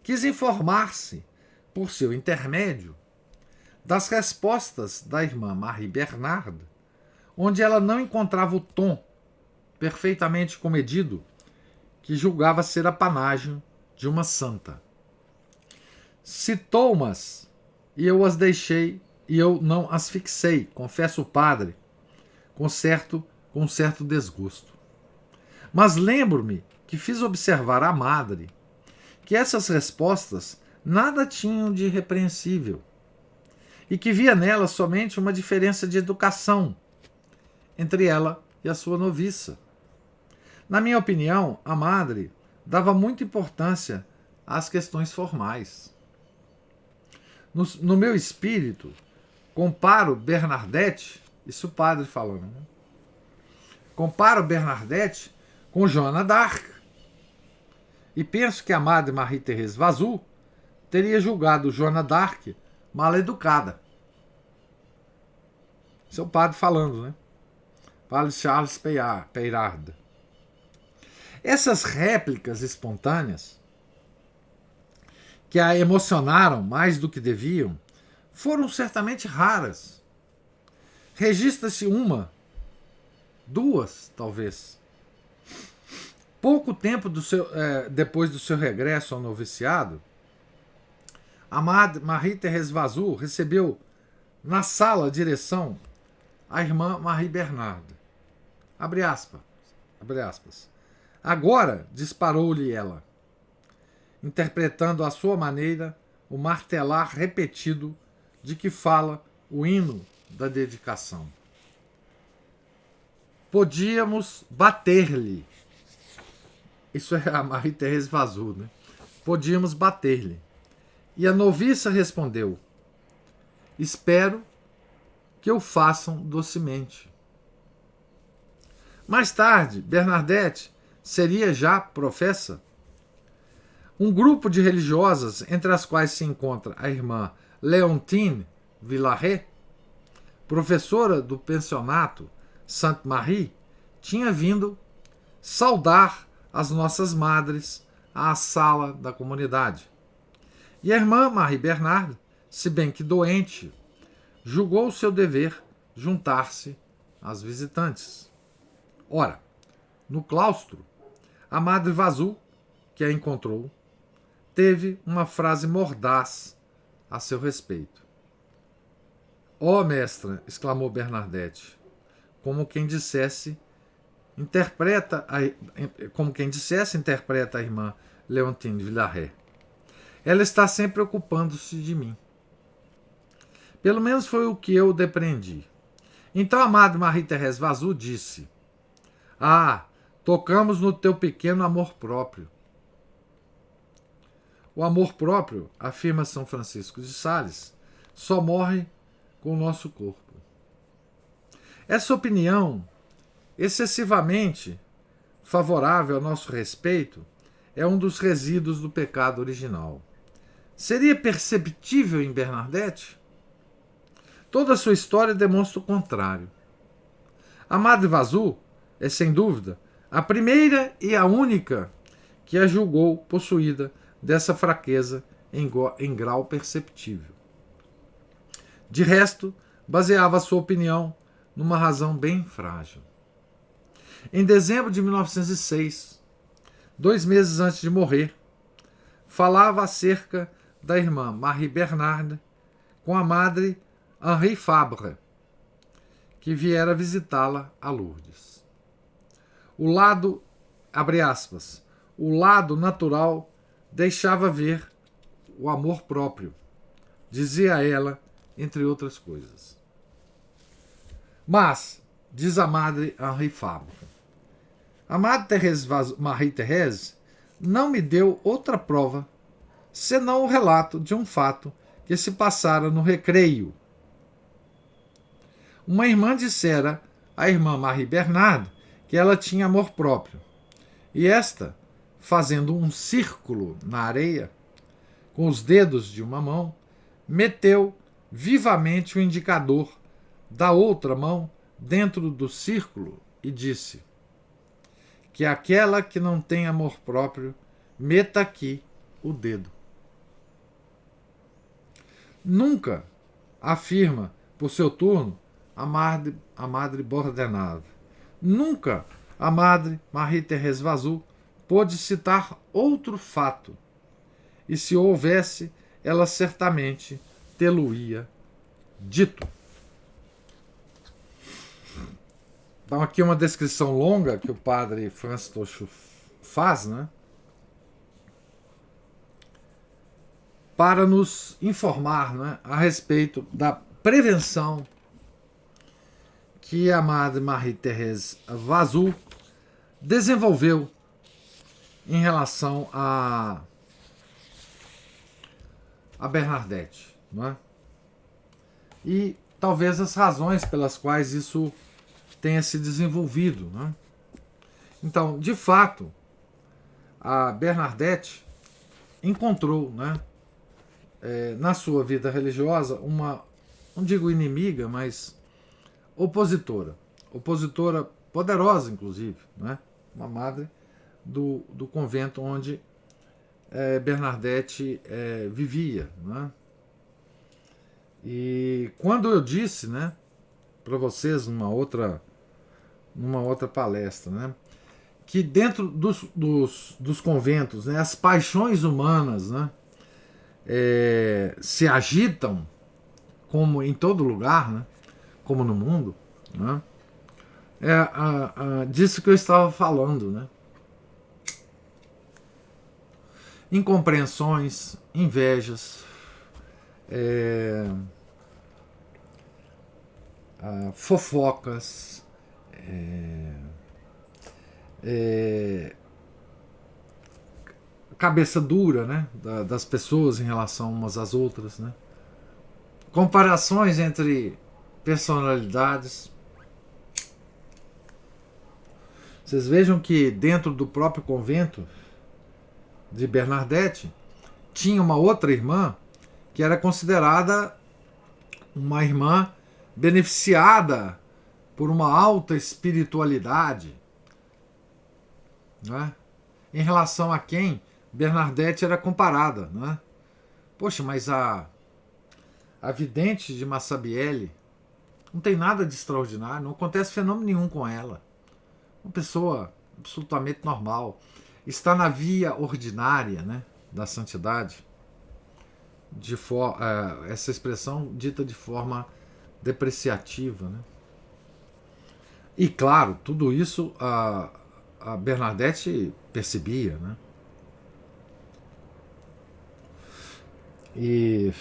S1: quis informar-se, por seu intermédio, das respostas da irmã Marie Bernard, onde ela não encontrava o tom perfeitamente comedido que julgava ser apanágio de uma santa. Citou-mas, e eu as deixei, e eu não as fixei, confessa o padre, com certo desgosto. Mas lembro-me que fiz observar à madre que essas respostas nada tinham de irrepreensível e que via nelas somente uma diferença de educação entre ela e a sua noviça. Na minha opinião, a madre dava muita importância às questões formais. No meu espírito, comparo Bernadette, isso o padre falando, né? Comparo Bernadette com Joana d'Arc e penso que a madre Marie-Thérèse Vazou teria julgado Joana d'Arc mal educada. Isso é o padre falando, né? Padre Charles Peyrard. Essas réplicas espontâneas, que a emocionaram mais do que deviam, foram certamente raras. Registra-se uma, duas, talvez. Pouco tempo depois do seu regresso ao noviciado, a Marie-Thérèse Vazou recebeu na sala direção a irmã Marie Bernarde. Abre aspas. Abre aspas. Agora, disparou-lhe ela, interpretando à sua maneira o martelar repetido de que fala o hino da dedicação. Podíamos bater-lhe. Isso é a Marie-Thérèse Vazou, né? Podíamos bater-lhe. E a noviça respondeu: espero que o façam docemente. Mais tarde, Bernadette seria já professa. Um grupo de religiosas, entre as quais se encontra a irmã Leontine Villaret, professora do pensionato Sainte-Marie, tinha vindo saudar as nossas madres à sala da comunidade. E a irmã Marie Bernarde, se bem que doente, julgou seu dever juntar-se às visitantes. Ora, no claustro, a Madre Vazou, que a encontrou, teve uma frase mordaz a seu respeito. Ó mestra, exclamou Bernadette, como quem dissesse, interpreta a irmã Leontine Villaret. Ela está sempre ocupando-se de mim. Pelo menos foi o que eu depreendi. Então a Madre Marie-Thérèse Vazou disse: ah, tocamos no teu pequeno amor próprio. O amor próprio, afirma São Francisco de Sales, só morre com o nosso corpo. Essa opinião, excessivamente favorável ao nosso respeito, é um dos resíduos do pecado original. Seria perceptível em Bernadette? Toda a sua história demonstra o contrário. A Madre Vazou é, sem dúvida, a primeira e a única que a julgou possuída dessa fraqueza em grau perceptível. De resto, baseava sua opinião numa razão bem frágil. Em dezembro de 1906, 2 meses antes de morrer, falava acerca da irmã Marie Bernarde com a Madre Henri Fabre, que viera visitá-la a Lourdes. Abre aspas, o lado natural deixava ver o amor próprio, dizia ela, entre outras coisas. Mas, diz a Madre Henri Fabre, a Madre Marie-Thérèse não me deu outra prova senão o relato de um fato que se passara no recreio. Uma irmã dissera à irmã Marie Bernarde que ela tinha amor próprio, e esta, fazendo um círculo na areia, com os dedos de uma mão, meteu vivamente o indicador da outra mão dentro do círculo e disse: que aquela que não tem amor próprio meta aqui o dedo. Nunca, afirma por seu turno a Madre Bordenave, nunca a Madre Marie-Thérèse Vazou pôde citar outro fato, e se houvesse, ela certamente tê-lo-ia dito. Então aqui uma descrição longa que o padre Franz Tocho faz, né? Para nos informar, né, a respeito da prevenção que a Madre Marie-Thérèse Vazou desenvolveu em relação a Bernadette, não é? E talvez as razões pelas quais isso tenha se desenvolvido, não é? Então, de fato, a Bernadette encontrou, né, na sua vida religiosa uma, não digo inimiga, mas opositora poderosa, inclusive, né? Uma madre do convento onde Bernadette vivia, né? E quando eu disse, né, para vocês numa outra palestra, né, que dentro dos conventos, né, as paixões humanas, né, se agitam, como em todo lugar, né, como no mundo, né, disso que eu estava falando, né? Incompreensões, invejas, fofocas, cabeça dura, né, das pessoas em relação umas às outras, né? Comparações entre personalidades. Vocês vejam que dentro do próprio convento de Bernadette tinha uma outra irmã que era considerada uma irmã beneficiada por uma alta espiritualidade, né? Em relação a quem Bernadette era comparada, né? Poxa, mas a vidente de Massabielle não tem nada de extraordinário, não acontece fenômeno nenhum com ela. Uma pessoa absolutamente normal. Está na via ordinária, né, da santidade. Essa expressão dita de forma depreciativa, né? E claro, tudo isso a Bernadette percebia, né? E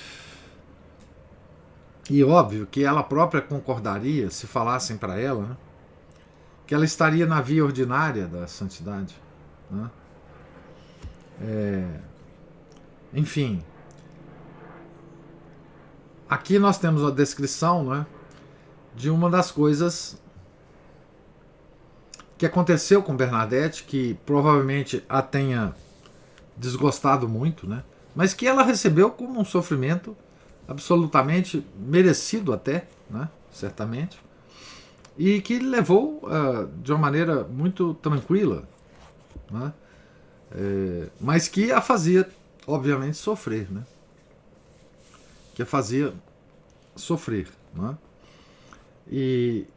S1: óbvio que ela própria concordaria, se falassem para ela, né, que ela estaria na via ordinária da santidade, né? Enfim, aqui nós temos a descrição, né, de uma das coisas que aconteceu com Bernadette, que provavelmente a tenha desgostado muito, né, mas que ela recebeu como um sofrimento absolutamente merecido até, né, certamente, e que levou de uma maneira muito tranquila, né, mas que a fazia, obviamente, sofrer, né, que a fazia sofrer, né, e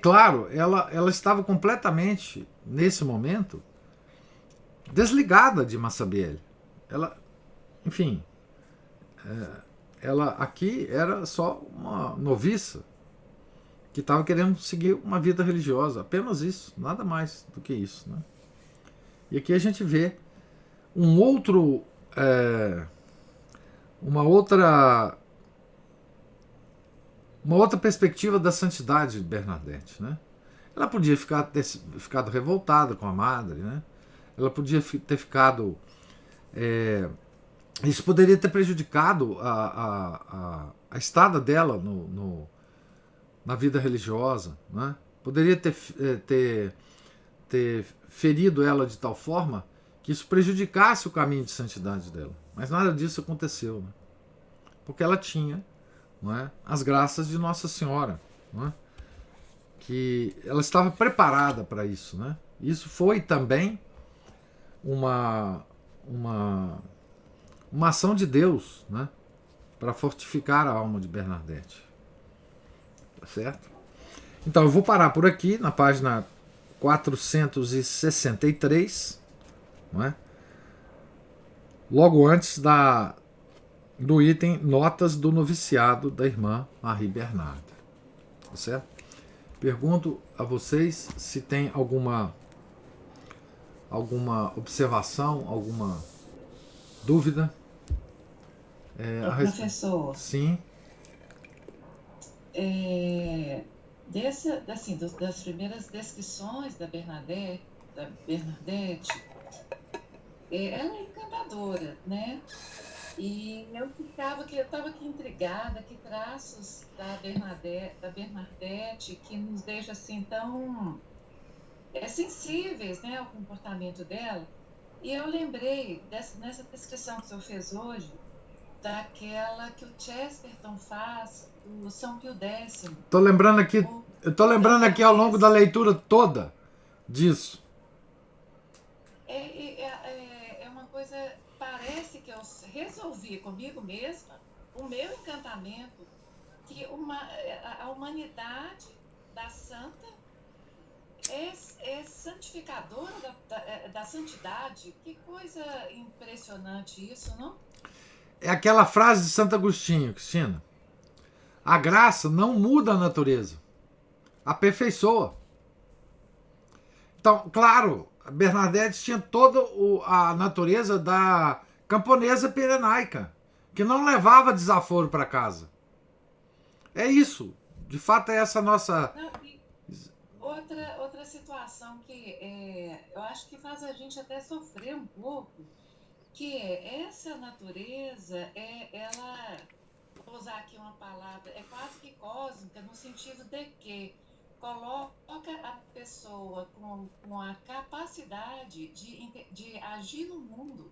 S1: claro, ela estava completamente, nesse momento, desligada de Massabielle. Ela, enfim, ela aqui era só uma noviça que estava querendo seguir uma vida religiosa, apenas isso, nada mais do que isso, né? E aqui a gente vê um outro, uma outra perspectiva da santidade de Bernadette, né? Ela podia ter ficado revoltada com a madre, né? Ela podia ter ficado isso poderia ter prejudicado a estada dela na vida religiosa, né? Poderia ter ferido ela de tal forma que isso prejudicasse o caminho de santidade dela. Mas nada disso aconteceu, né? Porque ela tinha, não é, as graças de Nossa Senhora, não é? Que ela estava preparada para isso, né? Isso foi também uma ação de Deus, né, para fortificar a alma de Bernadette. Tá certo? Então eu vou parar por aqui na página 463, não é? Logo antes do item Notas do Noviciado da irmã Marie Bernarda. Tá certo? Pergunto a vocês se tem alguma observação, alguma dúvida.
S2: Professor,
S1: Sim.
S2: das primeiras descrições da Bernadette, ela é encantadora, né? E eu estava aqui intrigada, que traços da Bernadette que nos deixa assim tão sensíveis, né, ao comportamento dela. E eu lembrei nessa descrição que o senhor fez hoje, daquela que o Chesterton faz do São Pio X.
S1: Tô lembrando aqui, eu tô lembrando aqui ao longo da leitura toda disso.
S2: É uma coisa, parece que eu resolvi comigo mesma o meu encantamento, que a humanidade da santa é santificadora da santidade. Que coisa impressionante isso, não?
S1: É aquela frase de Santo Agostinho, Cristina. A graça não muda a natureza, aperfeiçoa. Então, claro, Bernadette tinha toda a natureza da camponesa pirenaica, que não levava desaforo para casa. É isso. De fato, é essa nossa...
S2: Não, outra situação que eu acho que faz a gente até sofrer um pouco, que essa natureza, ela, vou usar aqui uma palavra, é quase que cósmica, no sentido de que coloca a pessoa com a capacidade de agir no mundo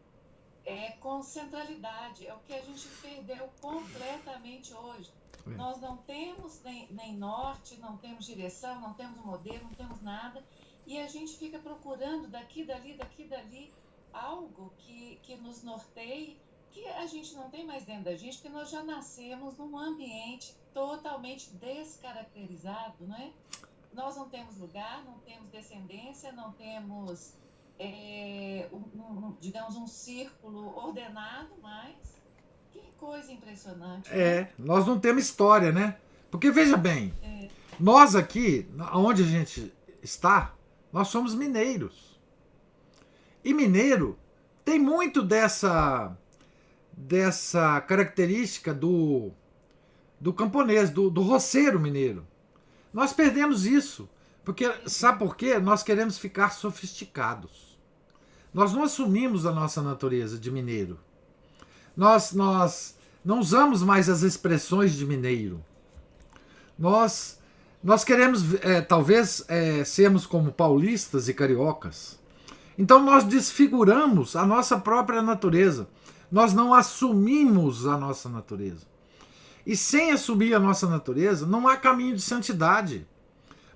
S2: com centralidade. É o que a gente perdeu completamente hoje. Nós não temos nem norte, não temos direção, não temos modelo, não temos nada, e a gente fica procurando daqui, dali, algo que nos norteie, que a gente não tem mais dentro da gente, porque nós já nascemos num ambiente totalmente descaracterizado, não é? Nós não temos lugar, não temos descendência, não temos, digamos, um círculo ordenado mais. Que coisa impressionante.
S1: Né? Nós não temos história, né? Porque, veja bem, nós aqui, onde a gente está, nós somos mineiros. E mineiro tem muito dessa característica do camponês, do roceiro mineiro. Nós perdemos isso. Porque, sabe por quê? Nós queremos ficar sofisticados. Nós não assumimos a nossa natureza de mineiro. Nós não usamos mais as expressões de mineiro. Nós queremos, talvez, sermos como paulistas e cariocas. Então nós desfiguramos a nossa própria natureza. Nós não assumimos a nossa natureza. E sem assumir a nossa natureza, não há caminho de santidade.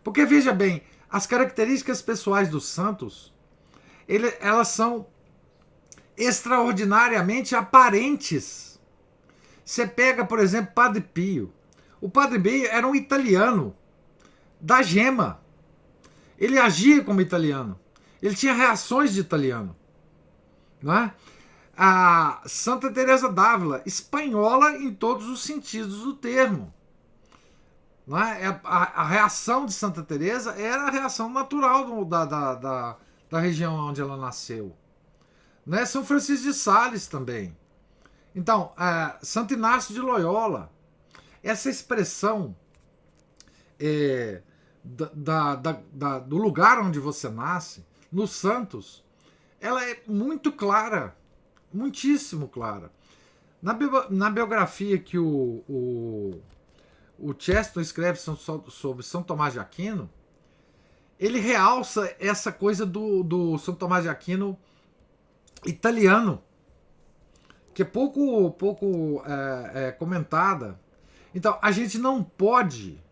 S1: Porque, veja bem, as características pessoais dos santos, elas são extraordinariamente aparentes. Você pega, por exemplo, Padre Pio. O Padre Pio era um italiano da gema. Ele agia como italiano. Ele tinha reações de italiano. Não é? A Santa Teresa d'Ávila, espanhola em todos os sentidos do termo. Não é? A reação de Santa Teresa era a reação natural da região onde ela nasceu. Né? São Francisco de Sales também. Então, Santo Inácio de Loyola, essa expressão do lugar onde você nasce, nos santos, ela é muito clara, muitíssimo clara. Na biografia que o Chesterton escreve sobre São Tomás de Aquino, ele realça essa coisa do São Tomás de Aquino italiano, que é pouco comentada. Então, a gente não pode,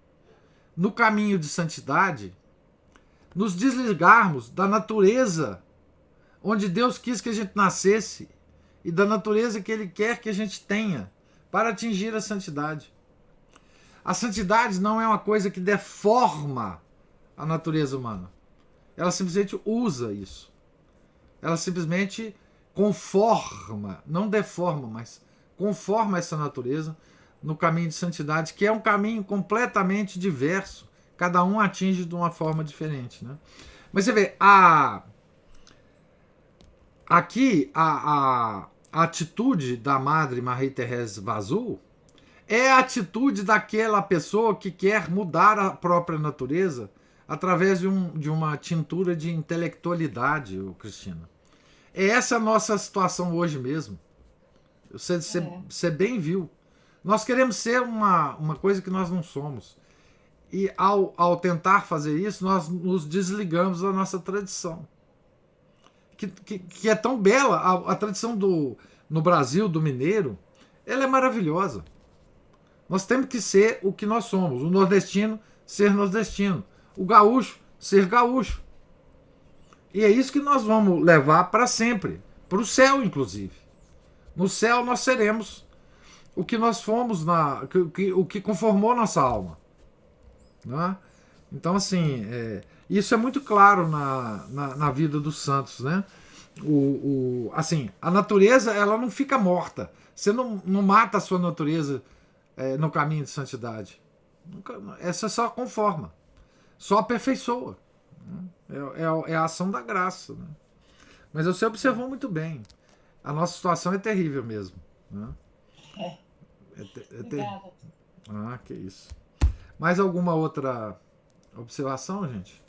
S1: no caminho de santidade, nos desligarmos da natureza onde Deus quis que a gente nascesse e da natureza que Ele quer que a gente tenha para atingir a santidade. A santidade não é uma coisa que deforma a natureza humana. Ela simplesmente usa isso. Ela simplesmente conforma, não deforma, mas conforma essa natureza no caminho de santidade, que é um caminho completamente diverso. Cada um atinge de uma forma diferente. Né? Mas você vê, aqui a atitude da Madre Marie-Thérèse Vazoul é a atitude daquela pessoa que quer mudar a própria natureza através de uma tintura de intelectualidade, Cristina. É essa a nossa situação hoje mesmo. Você bem viu. Nós queremos ser uma coisa que nós não somos. E ao tentar fazer isso, nós nos desligamos da nossa tradição. Que é tão bela. A tradição no Brasil, do mineiro, ela é maravilhosa. Nós temos que ser o que nós somos. O nordestino, ser nordestino. O gaúcho, ser gaúcho. E é isso que nós vamos levar para sempre. Para o céu, inclusive. No céu nós seremos o que nós fomos, o que conformou nossa alma. Né? Então, assim, Isso é muito claro na vida dos santos, né? Assim, a natureza ela não fica morta. Você não mata a sua natureza no caminho de santidade. Essa só conforma, só aperfeiçoa. É a ação da graça. Né? Mas você observou muito bem. A nossa situação é terrível mesmo. Né?
S2: Obrigada.
S1: Ah, que isso. Mais alguma outra observação, gente?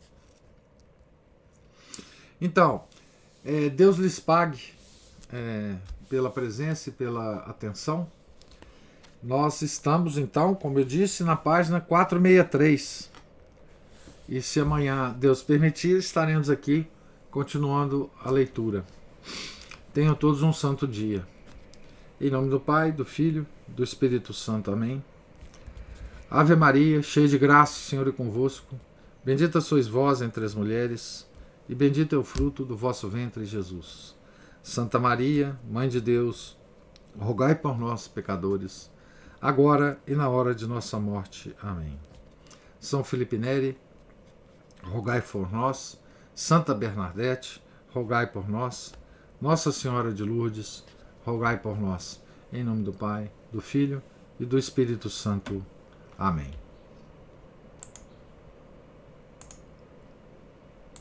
S1: Então, Deus lhes pague pela presença e pela atenção. Nós estamos, então, como eu disse, na página 463. E se amanhã Deus permitir, estaremos aqui continuando a leitura. Tenham todos um santo dia. Em nome do Pai, do Filho, do Espírito Santo. Amém. Ave Maria, cheia de graça, o Senhor é convosco. Bendita sois vós entre as mulheres, e bendito é o fruto do vosso ventre, Jesus. Santa Maria, Mãe de Deus, rogai por nós, pecadores, agora e na hora de nossa morte. Amém. São Felipe Neri, rogai por nós. Santa Bernadette, rogai por nós. Nossa Senhora de Lourdes, rogai por nós. Em nome do Pai, do Filho e do Espírito Santo. Amém.